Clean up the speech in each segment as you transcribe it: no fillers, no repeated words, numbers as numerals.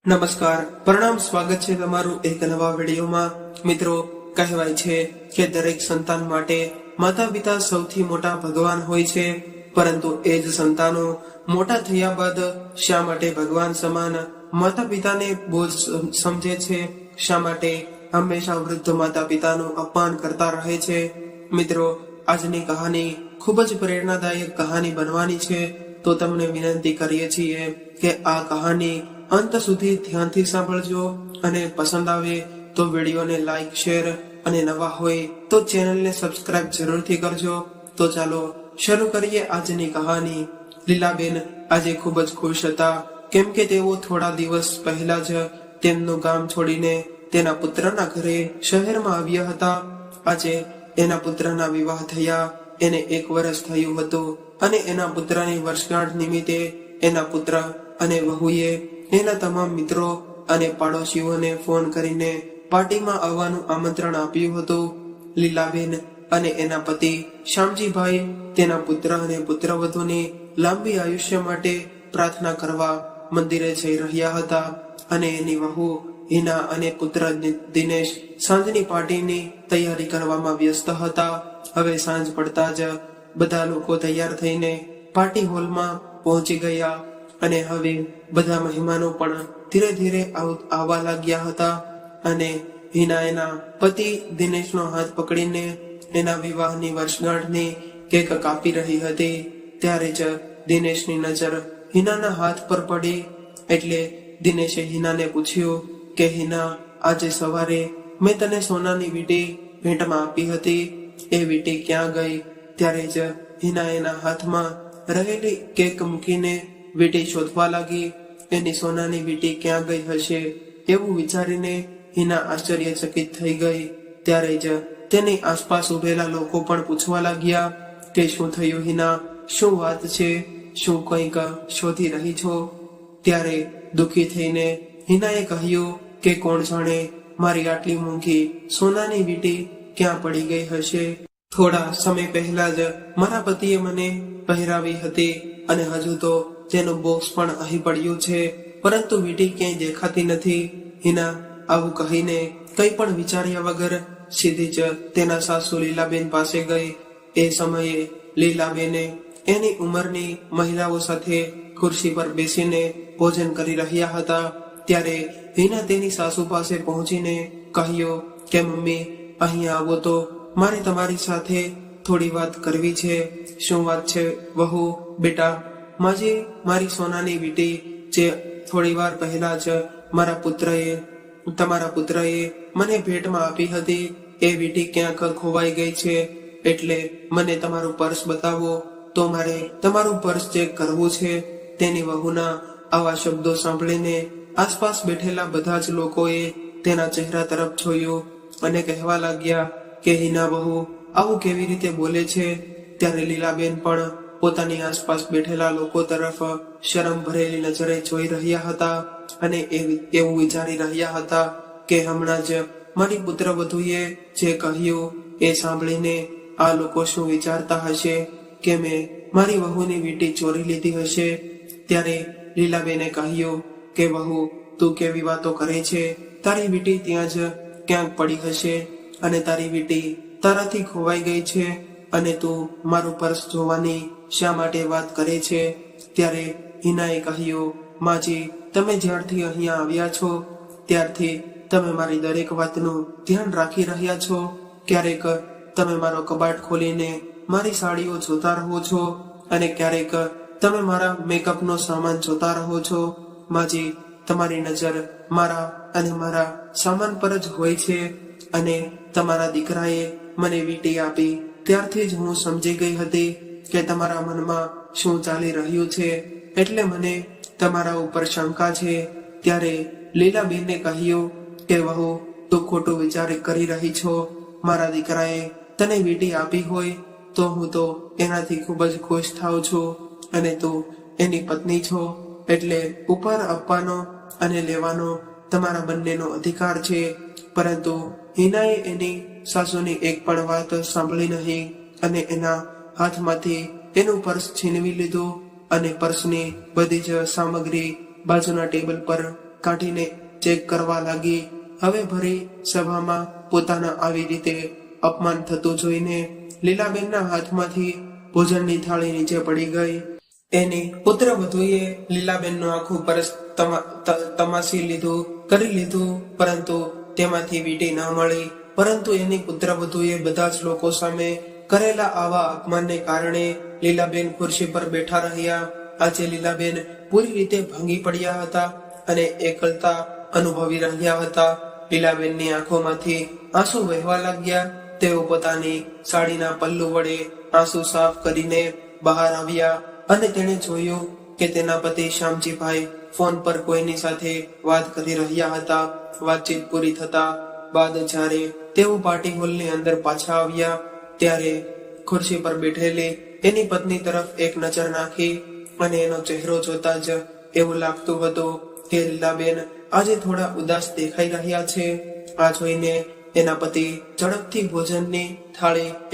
નમસ્કાર, પ્રણામ, સ્વાગત છે તમારું એક નવા વિડીયોમાં। મિત્રો, કહેવાય છે કે દરેક સંતાન માટે માતા પિતા સૌથી મોટા ભગવાન હોય છે, પરંતુ એ જ સંતાનો મોટા થયા બાદ શા માટે ભગવાન સમાન માતા પિતાને બોજ સમજે છે? શા માટે હંમેશા વૃદ્ધ માતા પિતાનું અપમાન કરતા રહે છે? મિત્રો, આજની કહાની ખૂબ જ પ્રેરણાદાયક કહાની બનવાની છે, તો તમને વિનંતી કરીએ છીએ કે આ કહાની અંત સુધી ધ્યાનથી સાંભળજો અને પસંદ આવે તો વિડીયોને લાઈક, શેર અને નવા હોય તો ચેનલને સબસ્ક્રાઇબ જરૂરથી કરજો। તો ચાલો શરૂ કરીએ આજની કહાની। લીલાબેન આજે ખૂબ જ ખુશ હતા, કેમ કે તેઓ થોડા દિવસ પહેલા જ તેમનું ગામ છોડીને તેના પુત્રના ઘરે શહેરમાં આવ્યા હતા। આજે એના પુત્રના વિવાહ થયા, એને 1 વર્ષ થયું હતું અને એના પુત્રની વર્ષગાંઠ નિમિત્તે એના પુત્ર અને વહુએ એના તમામ મિત્રો અને પાડોશીઓને ફોન કરીને પાર્ટીમાં આવવાનું આમંત્રણ આપ્યું હતું। લીલાબેન અને એના પતિ શ્યામજીભાઈ તેના પુત્ર અને પુત્રવધૂની લાંબી આયુષ્ય માટે પ્રાર્થના કરવા મંદિરે જઈ રહ્યા હતા અને એની વહુ હિના અને પુત્ર દિનેશ સાંજની પાર્ટીની તૈયારી કરવામાં વ્યસ્ત હતા। હવે સાંજ પડતા જ બધા લોકો તૈયાર થઈને પાર્ટી હોલમાં પહોંચી ગયા અને હવે બધા મહેમાનો પણ ધીરે ધીરે આવવા લાગ્યા હતા અને હિના એના પતિ દિનેશનો હાથ પકડીને એના વિવાહની વર્ષગાંઠની કેક કાપી રહી હતી। ત્યારે જ દિનેશની નજર હિનાના હાથ પર પડી, એટલે દિનેશે હિનાને પૂછ્યું કે હિના, આજે સવારે મેં તને સોનાની વીંટી ભેટમાં આપી હતી, એ વીંટી ક્યાં ગઈ? ત્યારે જ હિના એના હાથમાં રહેલી કેક મૂકીને વીંટી શોધવા લાગી। એની સોનાની વીંટી ક્યાં ગઈ હશે એવું વિચારીને હિના આશ્ચર્યચકિત થઈ ગઈ। ત્યારે જ તેની આસપાસ ઉભેલા લોકો પણ પૂછવા લાગ્યા કે શું થયું હિના, શું વાત છે, શું કંઈક શોધી રહી છો? ત્યારે દુઃખી થઈને હિનાએ કહ્યું કે કોણ જાણે મારી આટલી મોંઘી સોનાની વીંટી ક્યાં પડી ગઈ હશે। થોડા સમય પહેલા જ મારા પતિએ મને પહેરાવી હતી અને હજુ તો તેનું બોક્સ પણ અહીં પડ્યું છે, પરંતુ વીંટી ક્યાંય દેખાતી નથી। હિના આવું કહીને કંઈ પણ વિચાર્યા વગર સીધી જ તેના સાસુ લીલાબેન પાસે ગઈ। એ સમયે લીલાબેને એની ઉંમરની મહિલાઓ સાથે ખુરશી પર બેસીને ભોજન કરી રહ્યા હતા। ત્યારે હિના તેની સાસુ પાસે પહોંચીને કહ્યું કે મમ્મી, અહીં આવો તો મારે તમારી સાથે થોડી વાત કરવી છે। શું વાત છે વહુ? બેટા, મારી સોનાની વીંટી જે થોડી વાર પહેલા જ તમારા પુત્રએ મને ભેટમાં આપી હતી, એ વીંટી ક્યાંક ખોવાઈ ગઈ છે, એટલે મને તમારું પર્સ બતાવો તો મારે તમારું પર્સ ચેક કરવું છે। તેની વહુના આવા શબ્દો સાંભળીને આસપાસ બેઠેલા બધા જ લોકોએ તેના ચહેરા તરફ જોયું અને કહેવા લાગ્યા કે હિના વહુ આવું કેવી રીતે બોલે છે? ત્યારે લીલાબેન પણ પોતાની આસપાસ બેઠેલા લોકો તરફ શરમ ભરેલી નજરે જોઈ રહ્યા હતા અને એવું વિચારી રહ્યા હતા કે હમણાં જ મારી પુત્રવધૂએ જે કહ્યું એ સાંભળીને આ લોકો શું વિચારતા હશે કે મેં મારી વહુની વીંટી ચોરી લીધી હશે। ત્યારે લીલાબેને કહ્યું કે વહુ, તું કેવી વાતો કરે છે? તારી વીંટી ત્યાં જ ક્યાંક પડી હશે અને તારી વીંટી તારાથી ખોવાઈ ગઈ છે અને તું મારું પર્સ જોવાની શા માટે વાત કરે છે? ત્યારે હિનાએ કહ્યું, માજી, તમે જ્યારથી અહીંયા આવ્યા છો ત્યારથી તમે મારી દરેક વાતનું ધ્યાન રાખી રહ્યા છો। ક્યારેક તમે મારો કબાટ ખોલીને મારી સાડીઓ જોતા રહો છો અને ક્યારેક તમે મારા મેકઅપનો સામાન જોતા રહો છો। માજી, તમારી નજર મારા અને મારા સામાન પર જ હોય છે અને તમારા દીકરાએ મને વીંટી આપી ત્યારથી જ હું સમજી ગઈ હતી કે તમારા મનમાં શું ચાલી રહ્યું છે, એટલે મને તમારા ઉપર શંકા છે। ત્યારે લીલાબેનને કહ્યું કે વહુ, તું ખોટું વિચાર કરી રહી છો। મારા દીકરાએ તને વીંટી આપી હોય તો હું તો એનાથી ખૂબ જ ખુશ થાઉં છું અને તું એની પત્ની છો, એટલે ઉપર આપવાનો અને લેવાનો તમારા બંનેનો અધિકાર છે। પરંતુ હિનાએ એની સાસુની એક પણ વાત સાંભળી નહીં અને એના હાથમાંથી એનું પર્સ છીનવી લીધું અને પર્સની બધી જ સામગ્રી બાજુના ટેબલ પર કાઢીને ચેક કરવા લાગી. હવે ભરી સભામાં પોતાના આવી રીતે અપમાન થતું જોઈને લીલાબેનના હાથમાંથી ભોજનની થાળી નીચે પડી ગઈ. એની પુત્ર વધુએ લીલાબેનનું આખું પરસ તમાશી કરી લીધું, પરંતુ તેમાંથી વીંટી ન મળી. પરંતુ એની પુત્ર વધુએ બધા જ લોકો સામે કરેલા આવા અપમાનને કારણે લીલાબેન ખુરશી પર બેઠા રહ્યા. આજે લીલાબેન પૂરી રીતે ભાંગી પડ્યા હતા અને એકલતા અનુભવી રહ્યા હતા. લીલાબેનની આંખોમાંથી આંસુ વહેવા લાગ્યા. તેઓ પોતાની સાડીના પલ્લુ વડે આંસુ સાફ કરીને બહાર આવ્યા અને તેણે જોયું કે તેના પતિ શ્યામજીભાઈ ફોન પર કોઈની સાથે વાત કરી રહ્યા હતા. વાતચીત પૂરી થતા બાદ જ્યારે તેઓ પાર્ટી હોલની અંદર પાછા આવ્યા ત્યારે ખુરશી પર બેઠેલી એની પત્ની તરફ એક નજર નાખી અને એનો ચહેરો જોતા જ એવું લાગતું હતું કે લીલાબેન આજે થોડા ઉદાસ દેખાઈ રહ્યા છે. આ જોઈને એના પતિ ઝડપથી ભોજનની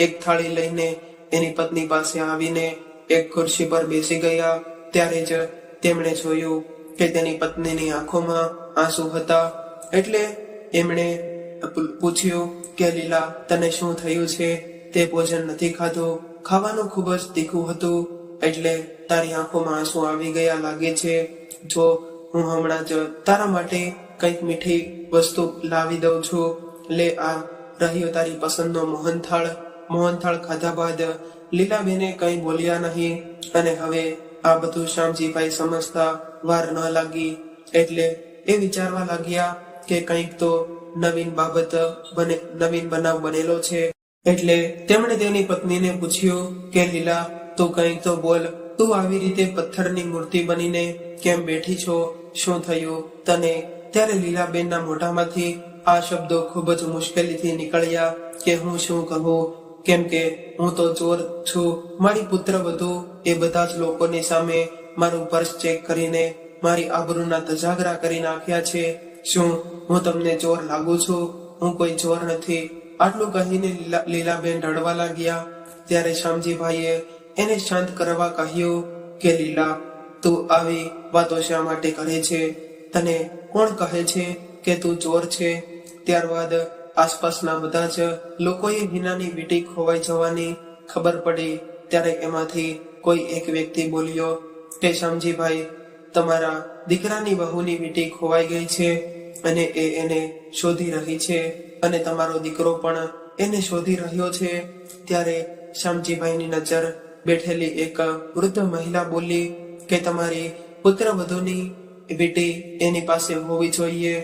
એક થાળી લઈને એની પત્ની પાસે આવીને એક ખુરશી પર બેસી ગયા. ત્યારે જ તેમણે જોયું કે તેની પત્નીની આંખોમાં આંસુ હતા. એટલે એમણે પૂછ્યું કે લીલા, તને શું થયું છે? તે ભોજન નથી ખાધું, ખાવાનું ખૂબ જ તીખું હતું, એટલે તારી આંખોમાં આંસુ આવી ગયા લાગે છે. જો હું હમણાં જ તારા માટે કંઈક મીઠી વસ્તુ લાવી દઉં છું. લે, આ રહ્યો તારી પસંદનો મોહનથાળ ખાધા બાદ લીલાબેને કંઈ બોલ્યા નહીં અને હવે આ બધું શ્યામજીભાઈ સમજતા વાર ન લાગી. એટલે એ વિચારવા લાગ્યા કે કંઈક તો નવીન બનાવ બનેલો છે. એટલે તેમણે તેની પત્નીને પૂછ્યું કે લીલા, તું કંઈક તો બોલ. તું આવી રીતે પથ્થરની મૂર્તિ બનીને કેમ બેઠી છો? શું થયું તને? ત્યારે લીલાબેનના મોઢામાંથી આ શબ્દો ખૂબ જ મુશ્કેલીથી નીકળ્યા કે હું શું કહું, કેમ કે હું તો ચોર છું. મારી પુત્ર વધુ એ બધા જ લોકોની સામે મારું પર્સ ચેક કરીને મારી આબરૂના ધજાગરા કરી નાખ્યા છે. શું હું તમને ચોર લાગુ છું? હું કોઈ ચોર નથી. આટલું કહીને લીલાબેન રડવા લાગ્યા. ત્યારે શ્યામજીભાઈએ એને શાંત કરવા કહ્યું કે લીલા, તું આવી વાતો શા માટે કરે છે? તને કોણ કહે છે કે તું ચોર છે? ત્યારબાદ આસપાસના બધા જ લોકોએ હિનાની વીંટી ખોવાઈ જવાની ખબર પડી. ત્યારે એમાંથી કોઈ એક વ્યક્તિ બોલ્યો કે શ્યામજીભાઈ, તમારા દીકરાની વહુની વીંટી ખોવાઈ ગઈ છે અને એને શોધી રહી છે અને તમારો દીકરો પણ એને શોધી રહ્યો છે. ત્યારે શ્યામજીભાઈની નજર બેઠેલી એક વૃદ્ધ મહિલા બોલી કે તમારી પુત્ર વધુની વીંટી એની પાસે હોવી જોઈએ.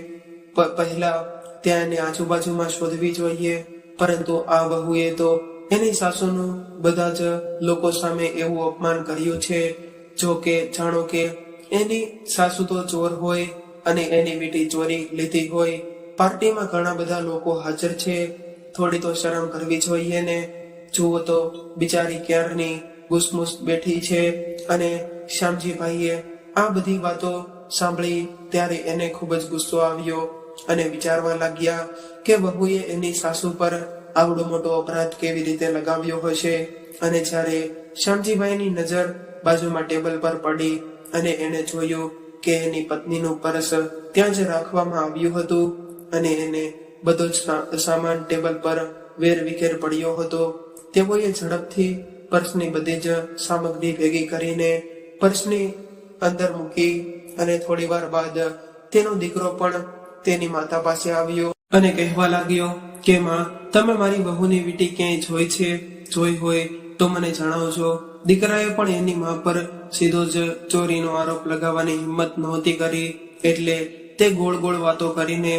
પહેલા ત્યાં એને આજુબાજુમાં શોધવી જોઈએ. પરંતુ આ વહુએ તો એની સાસુનું બધા જ લોકો સામે એવું અપમાન કર્યું છે. જો કે જાણો કે એની સાસુ તો ચોર હોય અને એની વીંટી ચોરી લીધી હોય. પાર્ટીમાં ઘણા બધા લોકો હાજર છે. થોડી તો શરમ કરવી જોઈએ ને. જુઓ તો બિચારી ક્યારની ગુસમુસ બેઠી છે. અને શ્યામજીભાઈએ આ બધી વાતો સાંભળી ત્યારે એને ખૂબ જ ગુસ્સો આવ્યો અને વિચારવા લાગ્યા કે વહુએ એની સાસુ પર આવડો મોટો અપરાધ કેવી રીતે લગાવ્યો હશે. અને જ્યારે શ્યામજીભાઈની નજર બાજુમાં ટેબલ પર પડી અને એને જોયું કે એની પત્નીનું પર્સ ત્યાં જ રાખવામાં આવ્યું હતું અને એને બધો જ સામાન ટેબલ પર વેરવિખેર પડ્યો હતો. તેઓએ ઝડપથી પર્સની બધી જ સામગ્રી ભેગી કરીને પર્સની અંદર મૂકી અને થોડી વાર બાદ તેનો દીકરો પણ તેની માતા પાસે આવ્યો અને કહેવા લાગ્યો કે માં, તમે મારી વહુની વીંટી ક્યાંય જોઈ હોય તો મને જણાવજો. દીકરાએ પણ એની મા પર સીધો જ ચોરીનો આરોપ લગાવવાની હિંમત નહોતી કરી. એટલે તે ગોળ ગોળ વાતો કરીને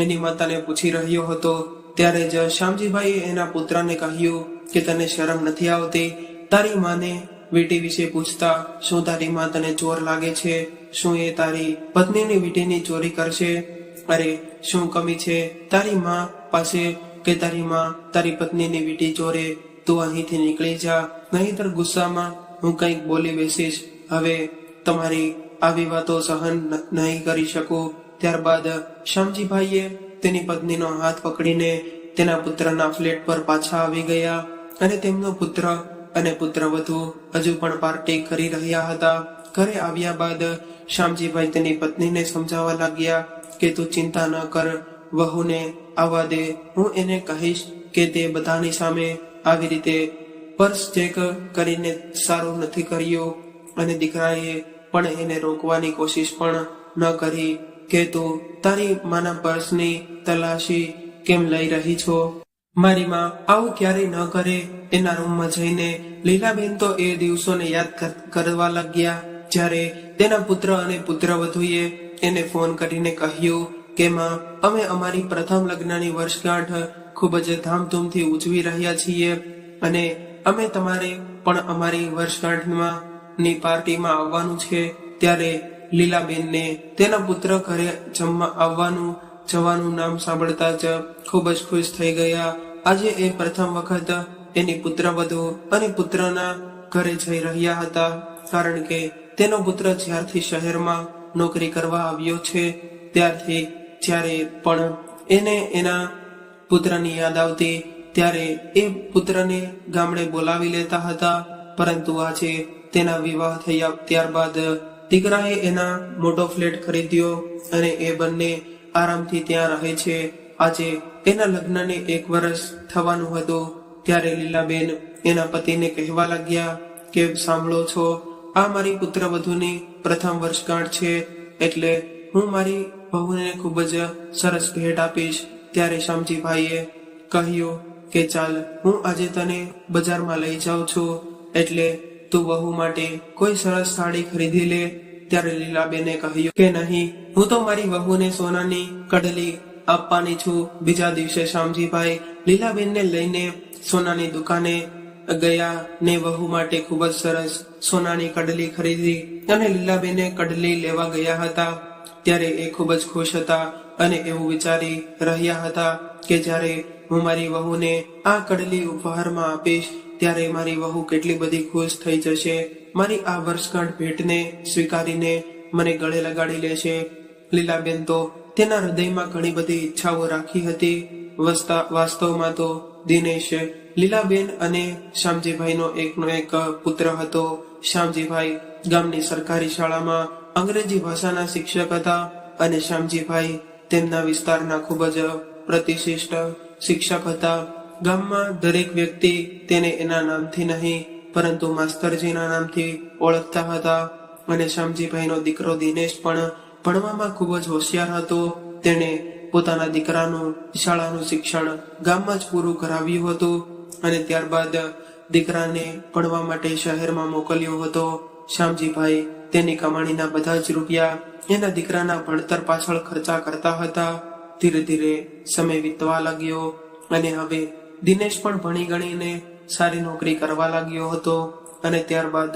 એની માતાને પૂછી રહ્યો હતો. ત્યારે જ શ્યામજીભાઈએ એના પુત્રને કહ્યું કે તને શરમ નથી આવતી? તારી માને વીંટી વિશે પૂછતા શું તારી માં તને ચોર લાગે છે? શું એ તારી પત્નીની વીંટીની ચોરી કરશે? અરે, શું કમી છે તારી માં પાસે કે તારી માં તારી પત્નીની વીંટી ચોરે? તું અહીંથી નીકળી જા, નહીંતર ગુસ્સામાં હું કંઈક બોલી બેસીશ. હવે તમારી આવી વાતો સહન નહીં કરી શકું. ત્યારબાદ શ્યામજીભાઈએ તેની પત્નીનો હાથ પકડીને તેના પુત્રના ફ્લેટ પર પાછા આવી ગયા અને તેમનો પુત્ર અને પુત્રવધુ હજુ પણ પાર્ટી કરી રહ્યા હતા. ઘરે આવ્યા બાદ શ્યામજીભાઈ તેની પત્નીને સમજાવવા લાગ્યા કે તું ચિંતા ન કર, વહુને આવવા દે, હું એને કહીશ કે તે બધાની સામે આવી રીતે પર્સ ચેક કરીને સારું નથી કર્યું. અને દીકરાએ પણ એને રોકવાની કોશિશ પણ ન કરી કે તું તારી માના પર્સની તલાશી કેમ લઈ રહી છો. મારી માં આવું ક્યારેય ન કરે. એના રૂમમાં જઈને લીલાબેન તો એ દિવસોને યાદ કરવા લાગ્યા જ્યારે તેના પુત્ર અને પુત્રવધુએ એને ફોન કરીને કહ્યું કે માં, અમે અમારી પ્રથમ લગ્નની વર્ષગાંઠ ખૂબ જ ધામધૂમથી ઉજવી રહ્યા છીએ અને અમે તમારે પણ અમારી વર્ષગાંઠમાં ની પાર્ટીમાં આવવાનું છે. ત્યારે લીલાબેનને તેના પુત્ર ઘરે જમવા આવવાનું જવાનું નામ સાંભળતા જ ખૂબ જ ખુશ થઈ ગયા. આજે એ પ્રથમ વખત એની પુત્રવધુ અને પુત્રના ઘરે જઈ રહ્યા હતા, કારણ કે તેનો પુત્ર જ્યારથી શહેરમાં નોકરી કરવા આવ્યો છે ત્યારથી જ્યારે પણ એને એના પુત્રની યાદ આવતી ત્યારે એ પુત્રને ગામડે બોલાવી લેતા હતા. પરંતુ આજે તેના વિવાહ થયા ત્યારબાદ દીકરાએ એના મોટો ફ્લેટ ખરીદ્યો અને એ બંને આરામથી ત્યાં રહે છે. આજે એના લગ્નને 1 વર્ષ થવાનું હતું ત્યારે લીલાબેન એના પતિને કહેવા લાગ્યા કે સાંભળો છો, આ મારી પુત્રવધુની પ્રથમ વર્ષગાંઠ છે, એટલે હું મારી વહુને ખૂબ જ સરસ ભેટ આપીશ. ત્યારે શ્યામજીભાઈએ કહ્યું કે ચાલ, હું આજે તને બજારમાં લઈ જાઉં છું, એટલે તું વહુ માટે કોઈ સરસ સાડી ખરીદી લે. ત્યારે લીલાબેને કહ્યું કે નહીં, હું તો મારી વહુને સોનાની કડલી આપવાની છું. બીજા દિવસે શ્યામજીભાઈ લીલાબેનને લઈને સોનાની દુકાને ગયા ને વહુ માટે ખૂબ જ સરસ સોનાની કડલી ખરીદી અને લીલાબેને કડલી લેવા ગયા હતા. ત્યારે એ ખૂબ જ ખુશ હતા અને એવું વિચારી રહ્યા હતા કે જ્યારે હું મારી વહુને આ કડલી ઉપહારમાં આપીશ ત્યારે મારી વહુ કેટલી બધી ખુશ થઈ જશે. મારી આ વર્ષગાંઠ ભેટને સ્વીકારીને મને ગળે લગાડી લેશે. લીલાબેન તો તેના હૃદયમાં ઘણી બધી ઈચ્છાઓ રાખી હતી. વાસ્તવમાં તો દિનેશ, લીલાબેન અને શ્યામજીભાઈનો એકનો એક પુત્ર હતો. શ્યામજીભાઈ ગામની સરકારી શાળામાં અંગ્રેજી ભાષાના શિક્ષક હતા અને શ્યામજીભાઈ તેમના વિસ્તારના ખૂબ જ પ્રતિષ્ઠિત શિક્ષક હતા. ગામમાં દરેક વ્યક્તિ તેને એના નામથી નહીં પરંતુ માસ્તરજીના નામથી ઓળખતા હતા. અને શ્યામજીભાઈનો દીકરો દિનેશ પણ ભણવામાં ખૂબ જ હોશિયાર હતો. તેણે પોતાના દીકરાનું શાળાનું શિક્ષણ ગામમાં જ પૂરું કરાવ્યું હતું અને ત્યારબાદ દીકરાને ભણવા માટે શહેરમાં મોકલ્યો હતો. શ્યામજીભાઈ તેની કમાણીના બધા જ રૂપિયા એના દીકરાના ભણતર પાછળ ખર્ચા કરતા હતા. ધીરે ધીરે સમય વીતવા લાગ્યો અને હવે દિનેશ પણ ભણી ગણીને સારી નોકરી કરવા લાગ્યો હતો. અને ત્યારબાદ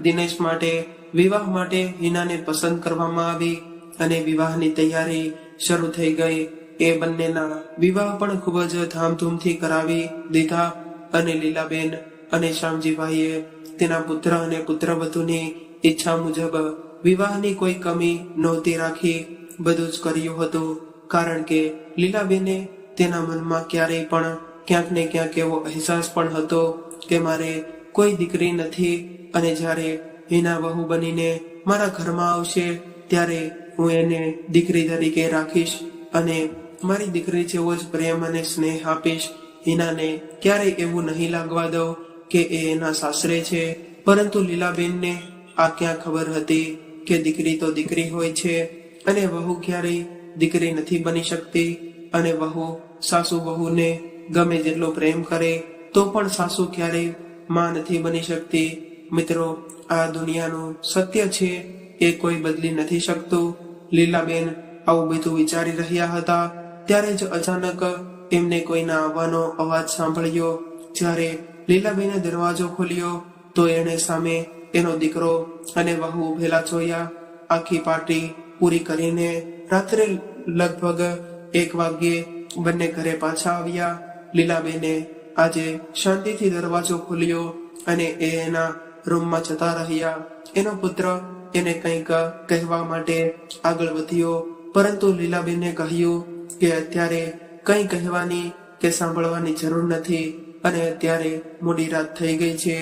દિનેશ માટે વિવાહ માટે હિનાને પસંદ કરવામાં આવી અને વિવાહની તૈયારી શરૂ થઈ ગઈ. એ બંનેના વિવાહ પણ ખૂબ જ ધામધૂમથી કરાવી દીધા અને લીલાબેન અને શ્યામજીભાઈએ તેના પુત્ર અને પુત્રવધુની ઈચ્છા મુજબ વિવાહની કોઈ કમી નહોતી રાખી. બધું જ કર્યું હતું, કારણ કે લીલાબેને તેના મનમાં ક્યારેય પણ ક્યાંક ને ક્યાંક એવો અહેસાસ પણ હતો કે મારે કોઈ દીકરી નથી અને જ્યારે હિના વહુ બનીને મારા ઘરમાં આવશે ત્યારે હું એને દીકરી તરીકે રાખીશ અને મારી દીકરી જેવો જ પ્રેમ અને સ્નેહ આપીશ. હિનાને ક્યારેય એવું નહીં લાગવા દઉં કે એ એના સાસરે છે. પરંતુ લીલાબેનને આ ક્યાં ખબર હતી કે દીકરી તો દીકરી હોય છે અને વહુ ક્યારેય દીકરી નથી બની શકતી. અને વહુ સાસુ વહુને ગમે જેટલો પ્રેમ કરે તો પણ સાસુ ક્યારેય માં નથી બની શકતી. મિત્રો, આ દુનિયાનું સત્ય છે, એ કોઈ બદલી નથી શકતું. લીલાબેન આવું બધું વિચારી રહ્યા હતા ત્યારે જ અચાનક એમને કોઈના આવવાનો અવાજ સાંભળ્યો. જ્યારે લીલાબેને દરવાજો ખોલ્યો તો એણે સામે એનો દીકરો અને વહુ ઉભેલા જોયા. આખી પાર્ટી પૂરી કરીને રાત્રે લગભગ 1 વાગ્યે બંને ઘરે પાછા આવ્યા. લીલાબેને આજે શાંતિથી દરવાજો ખોલ્યો અને એ એના રૂમમાં જતા રહ્યા. એનો પુત્ર એને કંઈક કહેવા માટે આગળ વધ્યો, પરંતુ લીલાબેને કહ્યું કે અત્યારે કંઈ કહેવાની કે સાંભળવાની જરૂર નથી અને અત્યારે મોડી રાત થઈ ગઈ છે,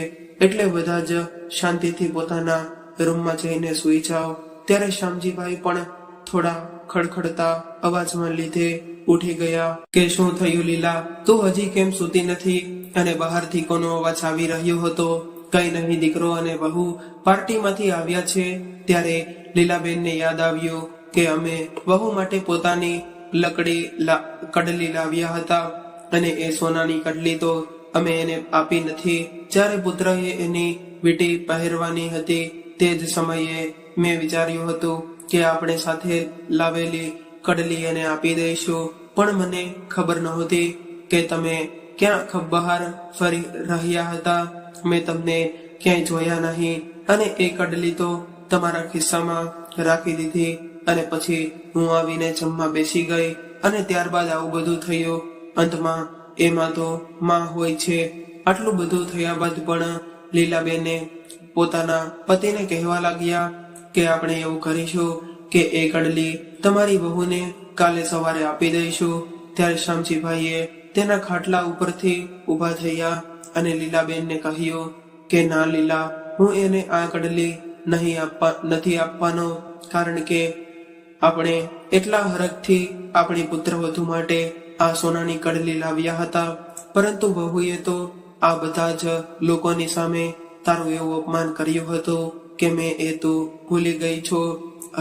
એટલે બધા જ શાંતિથી પોતાના રૂમમાં જઈને સૂઈ જાઓ. ત્યારે શ્યામજીભાઈ પણ થોડા ખડખડતા અવાજમાં લીધે ઉઠી ગયા. કે શું થયું લીલા, તું હજી કેમ સૂતી નથી? અને બહારથી કોનો અવાજ આવી રહ્યો હતો. કઈ નહીં, દીકરો અને વહુ પાર્ટીમાંથી આવ્યા છે. ત્યારે લીલાબેનને યાદ આવ્યું કે અમે વહુ માટે પોતાની કડલી લાવ્યા હતા અને એ સોનાની કડલી તો અમે એને આપી નથી. જ્યારે પુત્રએ એની વીંટી પહેરવાની હતી તે જ સમયે મેં વિચાર્યું હતું કે આપણે સાથે લાવેલી કડલી એને આપી દઈશું, પણ મને ખબર નહોતી કે તમે ક્યાં બહાર ફરી રહ્યા હતા. મેં તમને ક્યાંય જોયા નહીં અને એ કડલી તો તમારા ખિસ્સામાં રાખી દીધી અને પછી હું આવીને જમવા બેસી ગઈ અને ત્યારબાદ આવું બધું થયું. અંતમાં એમાં તો માં હોય છે. આટલું બધું થયા બાદ પણ લીલાબેને પોતાના પતિને કહેવા લાગ્યા કે આપણે એવું કરીશું કે એ કડલી તમારી વહુને કાલે સવારે આપી દઈશું. ત્યારે શ્યામજીભાઈએ તેના ખાટલા ઉપરથી ઊભા થયા અને લીલાબેનને કહ્યું કે ના લીલા, હું એને આ કડલી નથી આપવાનો, કારણ કે આપણે એટલા હરખથી આપણી પુત્રવધુ માટે આ સોનાની કડલી લાવ્યા હતા, પરંતુ વહુએ તો આ બધા જ લોકોની સામે તારું એવું અપમાન કર્યું હતું કે મેં એ તો ભૂલી ગઈ છું.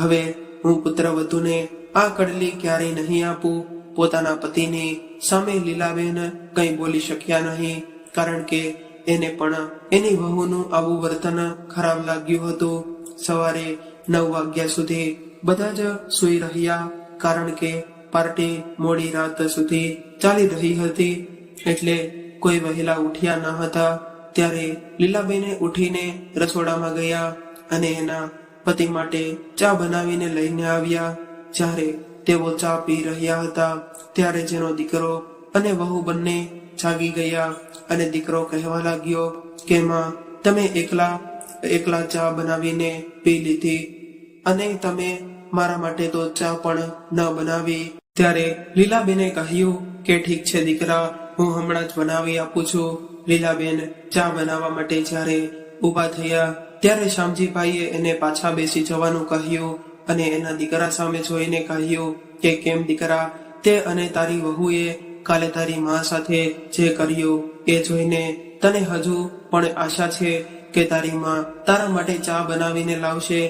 હવે હું પુત્રવધુને આ કડલી ક્યારેય નહીં આપું. પોતાના પતિની સામે લીલાબેન કંઈ બોલી શક્યા નહીં, કારણ કે એને પણ એની વહુનું આવું વર્તન ખરાબ લાગ્યું હતું. સવારે 9 વાગ્યા સુધી બધા જ સૂઈ રહ્યા, કારણ કે પાર્ટી મોડી રાત સુધી ચાલી રહી હતી, એટલે કોઈ વહેલા ઉઠ્યા ન હતા. ત્યારે લીલાબેને ઉઠીને રસોડામાં ગયા અને એના પતિ માટે ચા બનાવીને લઈને આવ્યા. જ્યારે તેઓ ચા પી રહ્યા હતા ત્યારે જેનો દીકરો અને વહુ બંને જાગી ગયા અને દીકરો કહેવા લાગ્યો કે માં, તમે એકલા ચા બનાવીને પી લીધી અને તમે મારા માટે તો ચા પણ ન બનાવી. ત્યારે લીલાબેને કહ્યું કે ઠીક છે દીકરા, હું હમણાં જ બનાવી આપું છું. લીલાબેન ચા બનાવવા માટે જ્યારે ઊભા થયા ત્યારે શ્યામજીભાઈએ એને પાછા બેસી જવાનું કહ્યું અને એના દીકરા સામે જોઈને કહ્યું કે કેમ દીકરા, તે અને તારી વહુએ કાલે તારી માં સાથે જે કર્યું એ જોઈને તને હજુ પણ આશા છે કે તારી માં તારા માટે ચા બનાવીને લાવશે.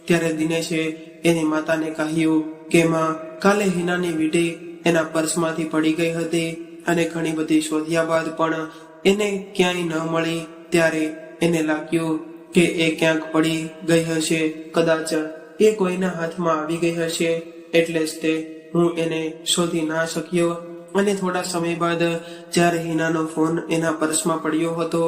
ત્યારે દિનેશે એની માતાને કહ્યું કે માં, કાલે હિનાની વીંટી એના પર્સમાંથી પડી ગઈ હતી અને ઘણી બધી શોધ્યા બાદ પણ એને ક્યાંય ન મળી. ત્યારે એને લાગ્યું કે એ ક્યાંક પડી ગઈ હશે, કદાચ એ કોઈના હાથમાં આવી ગઈ હશે, એટલે જ તે હું એને શોધી ના શક્યો. અને થોડા સમય બાદ જ્યારે હિનાનો ફોન એના પર્સમાં પડ્યો હતો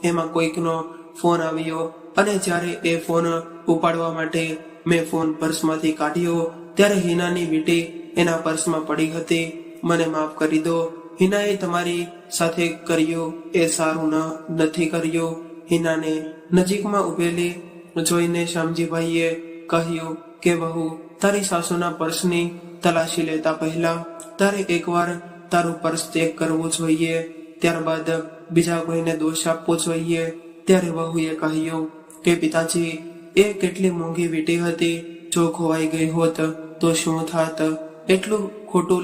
એમાં કોઈકનો ફોન આવ્યો અને જ્યારે એ ફોન ઉપાડવા માટે મેં ફોન પર્સમાંથી કાઢ્યો ત્યારે હિનાની વીંટી એના પર્સમાં પડી હતી. મને માફ કરી દો, હિનાએ તમારી સાથે કર્યું એ સારું નથી કર્યું. હિનાને નજીકમાં ઉભેલી જોઈને શ્યામજીભાઈએ કહ્યું કે વહુ, તારી સાસુના પર્સની તલાશી લેતા પહેલા તારે એકવાર તારું પર્સ ચેક કરવું જોઈએ, ત્યારબાદ બીજા કોઈને દોષ આપવો જોઈએ. ત્યારે વહુએ કહ્યું કે પિતાજી, એ કેટલી મોંઘી વીંટી હતી, જો ખોવાઈ ગઈ હોત તો શું થાત? એટલું ખોટું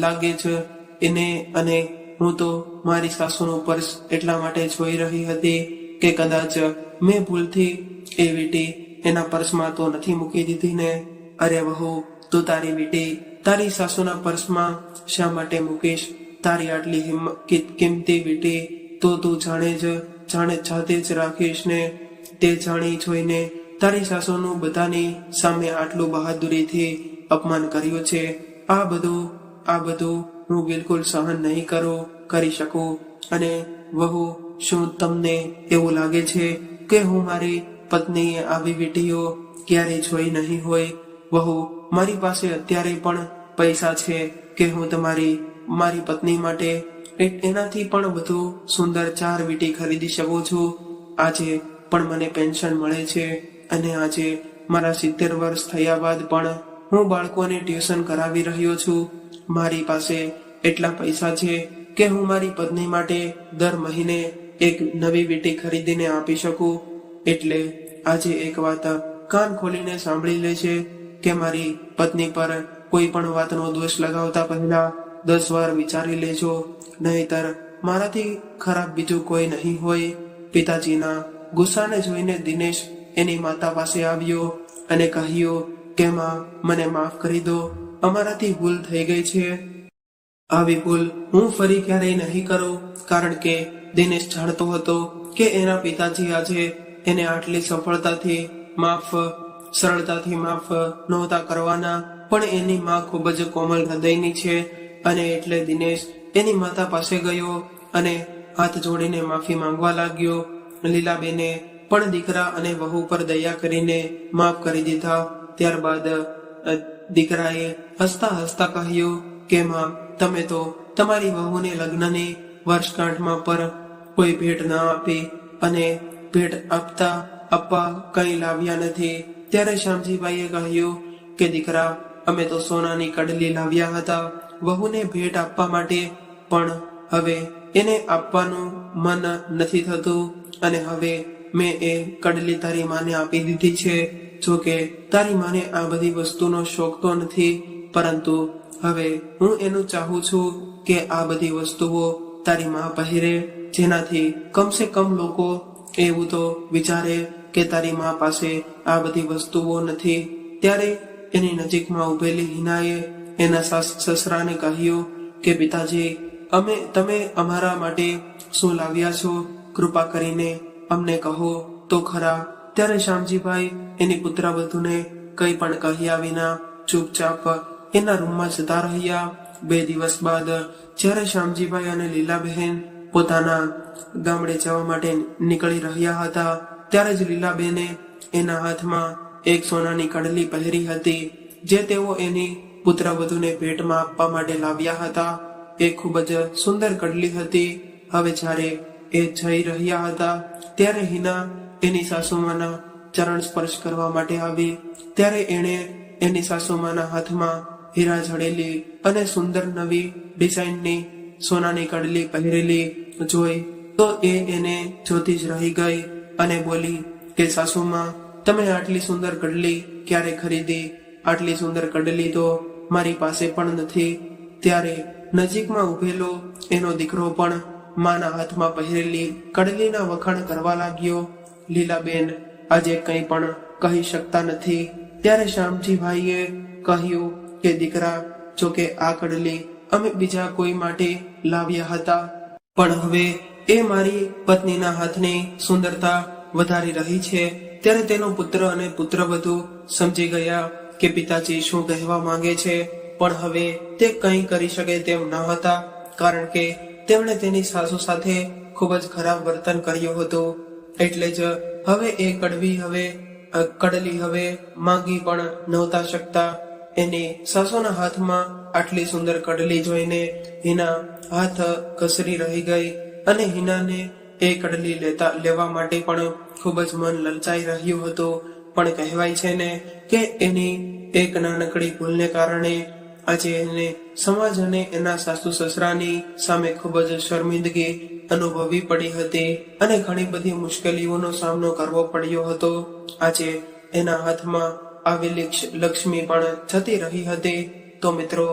લાગે છે એને, અને હું તો મારી સાસુનું પર્સ એટલા માટે જોઈ રહી હતી કે કદાચ મેં ભૂલથી એ વીંટી એના પર્સમાં તો નથી મૂકી દીધી ને. અરે વહુ, તું તારી વીંટી તારી સાસુના પર્સમાં શા માટે મૂકીશ? તારી આટલી કિંમતી વીંટી તો તું જાતે જ રાખીશ ને. તે જાણી જોઈને તારી સાસુનું બધાની સામે આટલું બહાદુરીથી અપમાન કર્યું છે. આ બધું હું બિલકુલ સહન નહીં કરી શકું. અને વહુ, શું તમને એવું લાગે છે કે હું મારી પત્નીએ આવી વીંટીઓ ક્યારેય જોઈ નહીં હોય? વહુ, મારી પાસે અત્યારે પણ પૈસા છે કે હું મારી પત્ની માટે એનાથી પણ વધુ સુંદર 4 વીંટી ખરીદી શકું છું. આજે પણ મને પેન્શન મળે છે અને આજે મારા 70 વર્ષ થયા બાદ પણ હું બાળકોને ટ્યુશન કરાવી રહ્યો છું. મારી પાસે એટલા પૈસા છે કે હું મારી પત્ની માટે દર મહિને એક નવી વીંટી ખરીદીને આપી શકું. એટલે આજે એક વાત કાન ખોલીને સાંભળી લે છે કે મારી પત્ની પર કોઈ પણ વાતનો દોષ લગાવતા પહેલા 10 વાર વિચારી લેજો, નહીતર મારાથી ખરાબ બીજું કોઈ નહીં હોય. પિતાજીના ગુસ્સાને જોઈને દિનેશ એની માતા પાસે આવ્યો અને કહ્યું કે માં, મને માફ કરી દો, અમારાથી ભૂલ થઈ ગઈ છે. આવી ભૂલ હું ફરી ક્યારેય નહીં કરું. કારણ કે દિનેશ જાણતો હતો કે એના પિતાજી આજે એને આટલી સરળતાથી માફ નહોતા કરવાના, પણ એની માં ખૂબ જ કોમળ હૃદયની છે અને એટલે દિનેશ એની માતા પાસે ગયો અને હાથ જોડીને માફી માંગવા લાગ્યો. લીલાબેને પણ દીકરા અને વહુ પર દયા કરીને માફ કરી દીધા. ત્યારબાદ દીકરાએ હસતા હસતા કહ્યું કે માં, તમે તો તમારી વહુને લગ્નની વર્ષગાંઠમાં પર કોઈ ભેટ ના આપી અને ભેટ આપવા કઈ લાવ્યા નથી. ત્યારે શ્યામજીભાઈએ કહ્યું કે દીકરા, અમે તો સોનાની કડલી લાવ્યા હતા વહુને ભેટ આપવા માટે, પણ હવે એને આપવાનું મન નથી થતું અને હવે મેં એ કડલી તારી માને આપી દીધી છે. જો કે તારી માને આ બધી વસ્તુનો શોખ તો નથી, પરંતુ હવે હું એનું ચાહું છું કે આ બધી વસ્તુઓ તારી માં પહેરે, જેનાથી કમસે કમ લોકો એવું તો વિચારે કે તારી માં પાસે આ બધી વસ્તુઓ નથી. ત્યારે એની નજીકમાં ઉભેલી હિનાએ એના સસરાને કહ્યું કે પિતાજી, તમે અમારા માટે શું લાવ્યા છો? કૃપા કરીને અમને કહો તો ખરા. ત્યારે શ્યામજીભાઈ એની પુત્રવધૂને કંઈ પણ કહ્યા વિના ચૂપચાપ એના રૂમમાં જતા રહ્યા. 2 દિવસ બાદ જ્યારે શ્યામજીભાઈ અને લીલાબહેન પોતાના ગામડે જવા માટે નીકળી રહ્યા હતા, ત્યારે જ લીલાબેને એના હાથમાં એક સોનાની કડલી પહેરી હતી, જે તેઓ એની પુત્રવધૂને ભેટમાં આપવા માટે લાવ્યા હતા. એ ખૂબ જ સુંદર કડલી હતી. હવે જ્યારે એ જઈ રહ્યા હતા ત્યારે હિના એની સાસુમાના ચરણ સ્પર્શ કરવા માટે આવી. ત્યારે એણે એની સાસુમાના હાથમાં હીરા જડેલી અને સુંદર નવી ડિઝાઇનની સોનાની કડલી પહેરેલી જોઈ તો એને જોતી જ રહી ગઈ અને બોલી કે સાસુમાં, તમે આટલી સુંદર કડલી ક્યારે ખરીદી? આટલી સુંદર કડલી તો મારી પાસે પણ નથી. ત્યારે નજીકમાં ઉભેલો એનો દીકરો પણ માના હાથમાં પહેરેલી કડલીના વખાણ કરવા લાગ્યો. લીલાબેન આજે કંઈ પણ કહી શકતા નથી. ત્યારે શ્યામજીભાઈએ કહ્યું કે દીકરા, જો કે આ કડલી અમે બીજા કોઈ માટે લાવ્યા હતા, પણ હવે એ મારી પત્નીના હાથની સુંદરતા વધારી રહી છે. ત્યારે તેનો પુત્ર અને પુત્રવધુ સમજી ગયા કે પિતાજી શું કહેવા માંગે છે, પણ હવે તે કંઈ કરી શકે તેમ ન હતા, કારણ કે તેમણે તેની સાસુ સાથે ખૂબ જ ખરાબ વર્તન કર્યું હતું. એટલે જ હવે એ કડલી હવે માંગી પણ નહોતા શકતા. એની સાસુના હાથમાં આટલી સુંદર કડલી જોઈને હિના હાથ ઘસરી રહી ગઈ અને હિનાને એ કડલી લેવા માટે પણ ખૂબ જ મન લલચાઈ રહ્યું હતું. પણ કહેવાય છે ને કે એની એક નાનકડી ભૂલને કારણે આજે એને સમાજ અને એના સાસુ સસરાની સામે ખૂબ જ શર્મિંદગી અનુભવવી પડી હતી અને ઘણી બધી મુશ્કેલીઓનો સામનો કરવો પડ્યો હતો. આજે એના હાથમાં આવેલી લક્ષ્મી પણ જતી રહી હતી. તો મિત્રો,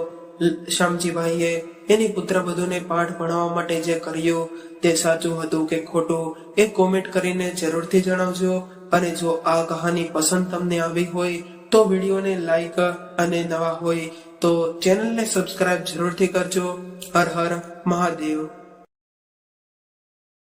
શ્યામજીભાઈએ એની પુત્રવધૂને પાઠ ભણાવવા માટે જે કર્યું તે સાચું હતું કે ખોટું, એ કોમેન્ટ કરીને જરૂરથી જણાવજો. અને જો આ કહાની પસંદ તમને આવી હોય તો વિડીયોને લાઈક અને નવા હોય તો ચેનલને સબસ્ક્રાઇબ જરૂરથી કરજો. હર હર મહાદેવ.